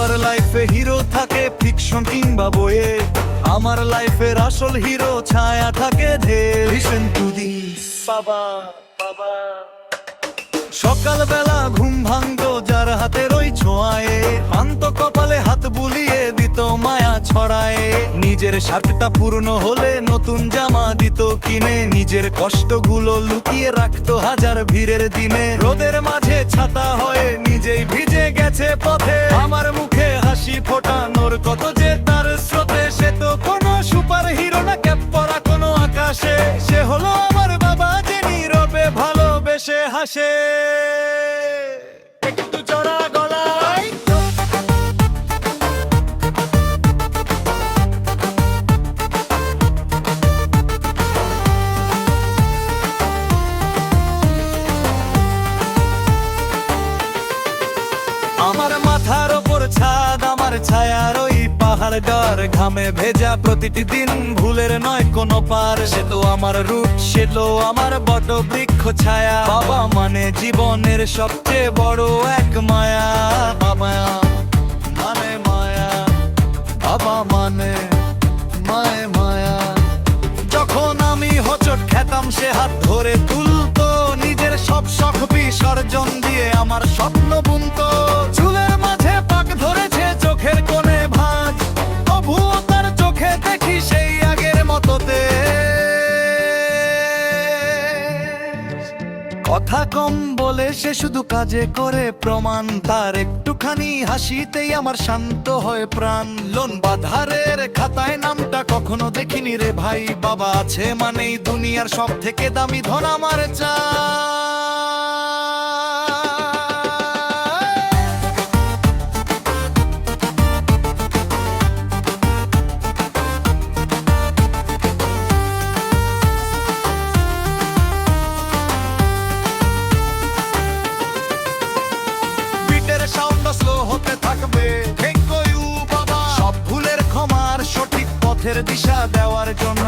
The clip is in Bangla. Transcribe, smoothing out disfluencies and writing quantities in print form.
সবার লাইফে হিরো থাকে ফিকশন কিংবা বইয়ে, আমার লাইফের আসল হিরো ছায়া থাকে ঢের। লিসেন টু দিস বাবা বাবা। সকালবেলা ঘুম ভাঙতো যার হাতের ওই ছোঁয়ায়, শান্ত কপালে হাত বুলিয়ে দিত মায়া ছড়ায়। নিজের শার্টটা পূর্ণ হলে নতুন জামা দিত কিনে, নিজের কষ্টগুলো লুকিয়ে রাখতো হাজার ভিড়ের দিনে। রোদের মাঝে ছাতা হয়ে নিজেই ভিজে গেছে পথে, আমার মুখে হাসি ফোটানোর কত যে তার স্রোতে। সে তো কোনো সুপার হিরো না, ক্যাপ পরা কোনো আকাশে, সে হলো আমার বাবা যে নীরবে ভালোবেসে হাসে। একটু জোড়া গলায় আমার মাথার ওপর ছাদ, আমার ছায়ার ওই পাহাড় ডর, ঘামে ভেজা প্রতিটি দিন ভুলের নয় কোনো পার। সে তো আমার রূপ, সে তো আমার বট বৃক্ষ ছায়া। বাবা মানে জীবনের সবচেয়ে বড় এক মায়া। বাবা মানে মায়া, বাবা মানে মায়া মায়া। যখন আমি হোঁচট খেতাম সে হাত ধরে তুলতো, নিজের সব শখ বিসর্জন দিয়ে আমার স্বপ্ন বুনতো। চুলের মাঝে পাক ধরেছে চোখের কোণে ভাঁজ, তবুও তার চোখে দেখি সেই আগের মতোতে। কথা কম বলে সে শুধু কাজে করে প্রমাণ, তার একটুখানি হাসিতেই আমার শান্ত হয় প্রাণ। লোন বাধারের খাতায় নামটা কখনো দেখিনি রে ভাই, বাবা আছে মানেই দুনিয়ার সব থেকে দামি ধন আমার চাই। সাউন্ড স্লো হতে থাকবে, থ্যাংক ইউ বাবা, সব ভুলের ক্ষমার সঠিক পথের দিশা দেওয়ার জন্য।